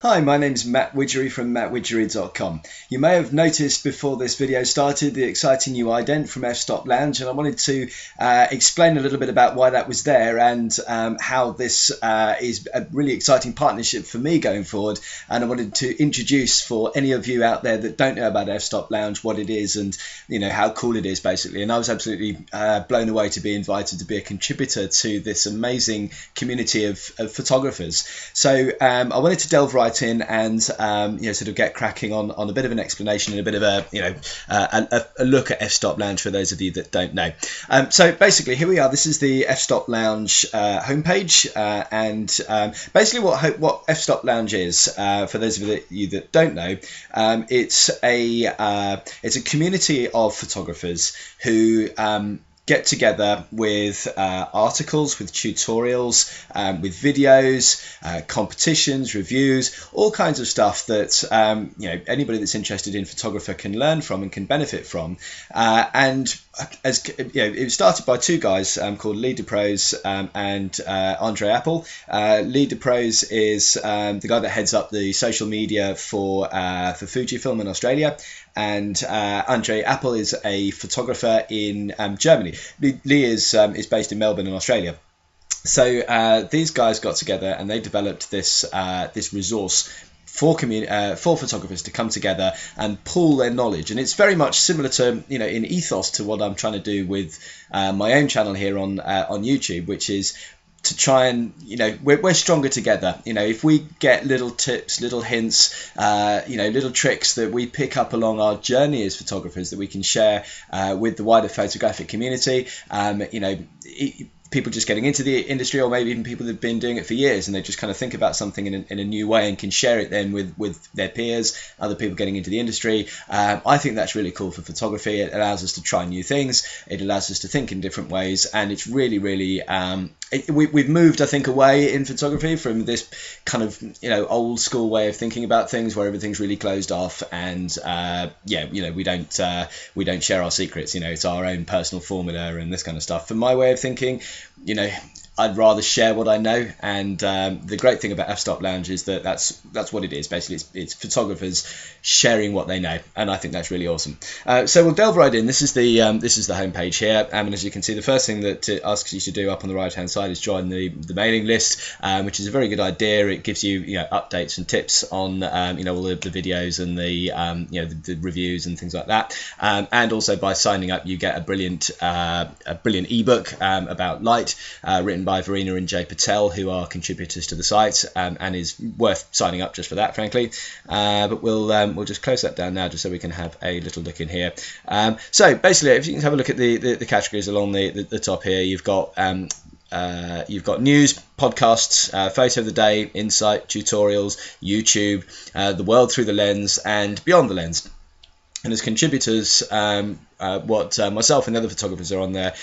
Hi, my name is Matt Widgery from mattwidgery.com. You may have noticed before this video started the exciting new ident from F-Stop Lounge, and I wanted to explain a little bit about why that was there and how this is a really exciting partnership for me going forward. And I wanted to introduce for any of you out there that don't know about F-Stop Lounge what it is and how cool it is basically. And I was absolutely blown away to be invited to be a contributor to this amazing community of photographers. So I wanted to delve right in and sort of get cracking on a bit of an explanation and a bit of a look at F-Stop Lounge for those of you that don't know. So basically here we are. This is the F-Stop Lounge homepage, and basically what F-Stop Lounge is, for those of you that don't know, it's a community of photographers who get together with articles, with tutorials, with videos, competitions, reviews, all kinds of stuff that anybody that's interested in photography can learn from and can benefit from. And as it started by two guys called Lee DeProse and Andre Apple. Lee DeProse is the guy that heads up the social media for Fujifilm in Australia, and Andre Apple is a photographer in Germany. Lee is based in Melbourne in Australia. So these guys got together and they developed this resource for photographers to come together and pool their knowledge, and it's very much similar to in ethos to what I'm trying to do with my own channel here on YouTube, which is to try and we're stronger together. If we get little tips, little hints, little tricks that we pick up along our journey as photographers that we can share with the wider photographic community, people just getting into the industry, or maybe even people that have been doing it for years and they just kind of think about something in a new way and can share it then with their peers, other people getting into the industry. I think that's really cool for photography. It allows us to try new things. It allows us to think in different ways, and it's really, really we've moved, I think, away in photography from this kind of old school way of thinking about things where everything's really closed off and we don't share our secrets. It's our own personal formula and this kind of stuff. From my way of thinking, I'd rather share what I know, and the great thing about F-Stop Lounge is that that's what it is. Basically, it's photographers sharing what they know, and I think that's really awesome. So we'll delve right in. This is the homepage here, and as you can see, the first thing that it asks you to do up on the right hand side is join the mailing list, which is a very good idea. It gives you updates and tips on all the videos and the reviews and things like that, and also by signing up you get a brilliant ebook about light, written by Verena and Jay Patel, who are contributors to the site, and is worth signing up just for that, frankly. But we'll just close that down now, just so we can have a little look in here. So basically, if you can have a look at the categories along the top here, you've got news, podcasts, photo of the day, insight, tutorials, YouTube, the world through the lens, and beyond the lens. And as contributors, what myself and the other photographers are on there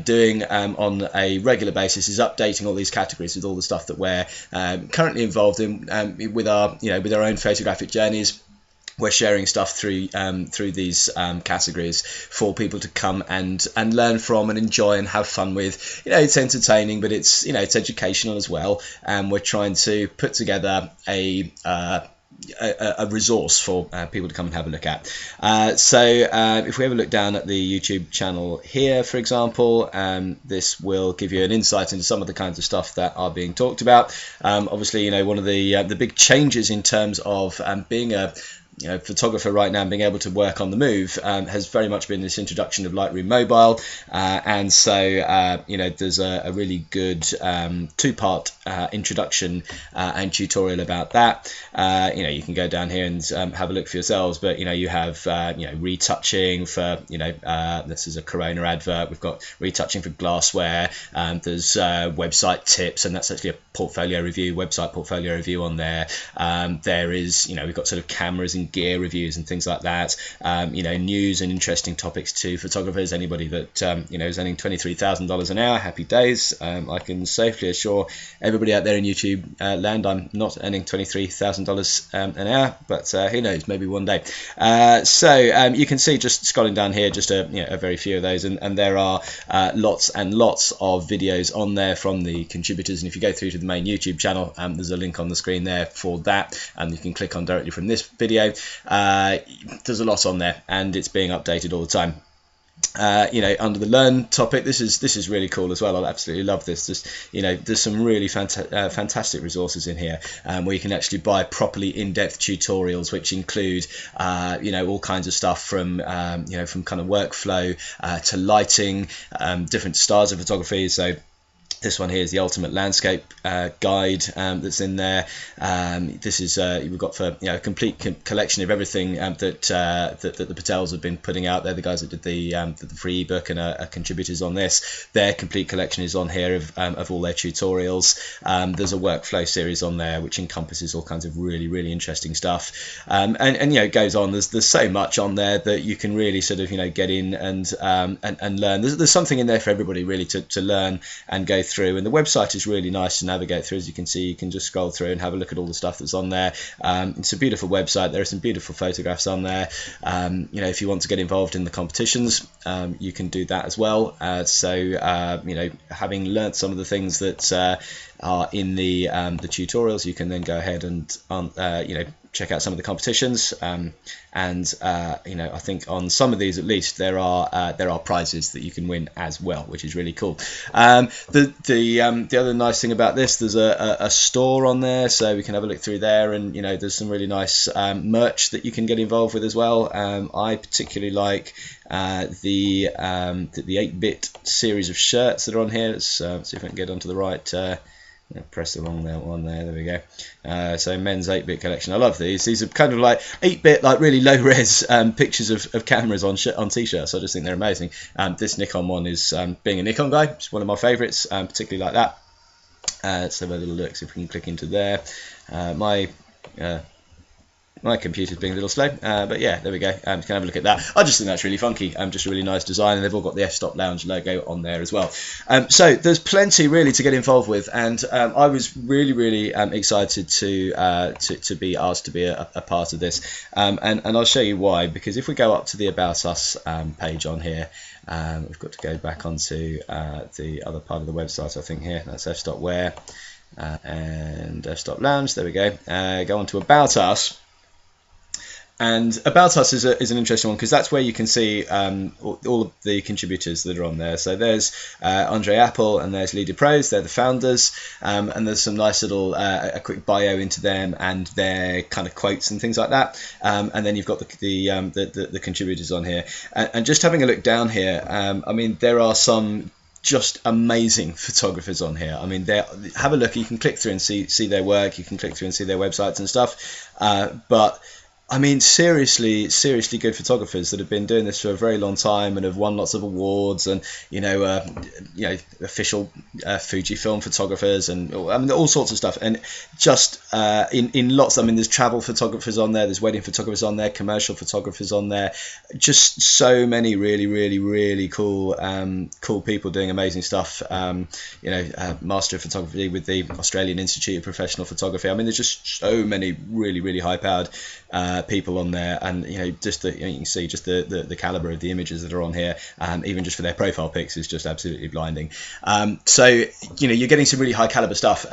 doing on a regular basis is updating all these categories with all the stuff that we're currently involved in with our own photographic journeys. We're sharing stuff through these categories for people to come and learn from and enjoy and have fun with. It's entertaining, but it's educational as well. And we're trying to put together a resource for people to come and have a look at. So if we have a look down at the YouTube channel here, for example, this will give you an insight into some of the kinds of stuff that are being talked about. Obviously, one of the big changes in terms of being a photographer right now and being able to work on the move has very much been this introduction of Lightroom Mobile, and so there's a really good two-part introduction and tutorial about that. You can go down here and have a look for yourselves, but you have retouching for this is a Corona advert. We've got retouching for glassware. There's website tips, and that's actually a website portfolio review on there. There is we've got sort of cameras and gear reviews and things like that. You know, news and interesting topics to photographers. Anybody that you know is earning $23,000 an hour, happy days. I can safely assure everybody out there in YouTube land, I'm not earning $23,000 an hour, but who knows, maybe one day. So you can see, just scrolling down here, just a very few of those, and there are lots and lots of videos on there from the contributors. And if you go through to the main YouTube channel, there's a link on the screen there for that, and you can click on directly from this video. There's a lot on there, and it's being updated all the time. You know, under the learn topic, this is really cool as well. I absolutely love this. There's some really fantastic resources in here, where you can actually buy properly in-depth tutorials, which include you know, all kinds of stuff from you know, from kind of workflow to lighting, different styles of photography. So this one here is the ultimate landscape guide that's in there. This is we've got, for a complete collection of everything that the Patels have been putting out there. The guys that did the free ebook and are contributors on this. Their complete collection is on here of all their tutorials. There's a workflow series on there which encompasses all kinds of really interesting stuff. And it goes on. There's so much on there that you can really sort of get in and learn. There's something in there for everybody really to learn and go through, and the website is really nice to navigate through. As you can see, you can just scroll through and have a look at all the stuff that's on there. It's a beautiful website. There are some beautiful photographs on there. If you want to get involved in the competitions, you can do that as well. Having learnt some of the things that are in the tutorials, you can then go ahead and check out some of the competitions, I think on some of these at least there are prizes that you can win as well, which is really cool. The other nice thing about this, there's a store on there, so we can have a look through there, and there's some really nice merch that you can get involved with as well. I particularly like the 8-bit series of shirts that are on here. Let's see if I can get onto the right. Press the wrong one there. There we go. So men's 8-bit collection. I love these. These are kind of like 8-bit, like really low res pictures of cameras on t-shirts. I just think they're amazing. This Nikon one is, being a Nikon guy, it's one of my favourites, particularly like that. Let's have a little look, see if we can click into there. My computer's being a little slow, but yeah, there we go. You can have a look at that. I just think that's really funky. Just a really nice design, and they've all got the F-Stop Lounge logo on there as well. So there's plenty really to get involved with, and I was really excited to be asked to be a part of this, and I'll show you why. Because if we go up to the About Us page on here, we've got to go back onto the other part of the website. I think here that's F-Stop Wear and F-Stop Lounge. There we go. Go on to About Us. And About Us is an interesting one, because that's where you can see all of the contributors that are on there. So there's Andre Apple and there's Lee DeProse. They're the founders, and there's some nice little a quick bio into them and their kind of quotes and things like that. And then you've got the contributors on here. And just having a look down here, I mean, there are some just amazing photographers on here. I mean, have a look. You can click through and see their work. You can click through and see their websites and stuff. But I mean, seriously good photographers that have been doing this for a very long time and have won lots of awards, and official Fujifilm photographers, and I mean all sorts of stuff. And just in lots. I mean, there's travel photographers on there, there's wedding photographers on there, commercial photographers on there. Just so many really cool people doing amazing stuff. Master of Photography with the Australian Institute of Professional Photography. I mean, there's just so many really high powered people on there, and you can see just the caliber of the images that are on here, even just for their profile pics, is just absolutely blinding. So you're getting some really high caliber stuff.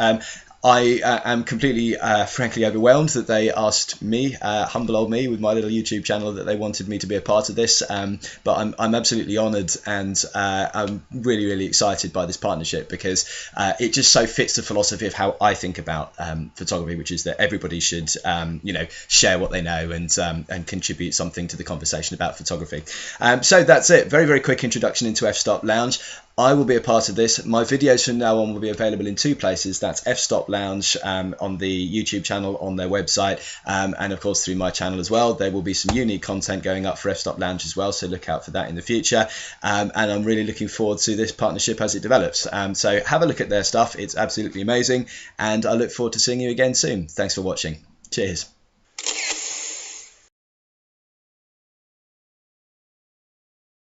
I am completely, frankly, overwhelmed that they asked me, humble old me with my little YouTube channel, that they wanted me to be a part of this. But I'm absolutely honoured, and I'm really excited by this partnership, because it just so fits the philosophy of how I think about photography, which is that everybody should, share what they know and contribute something to the conversation about photography. So that's it. Very quick introduction into F-Stop Lounge. I will be a part of this. My videos from now on will be available in two places. That's F-Stop Lounge on the YouTube channel, on their website, and of course through my channel as well. There will be some unique content going up for F-Stop Lounge as well, so look out for that in the future. And I'm really looking forward to this partnership as it develops. So have a look at their stuff. It's absolutely amazing, and I look forward to seeing you again soon. Thanks for watching. Cheers.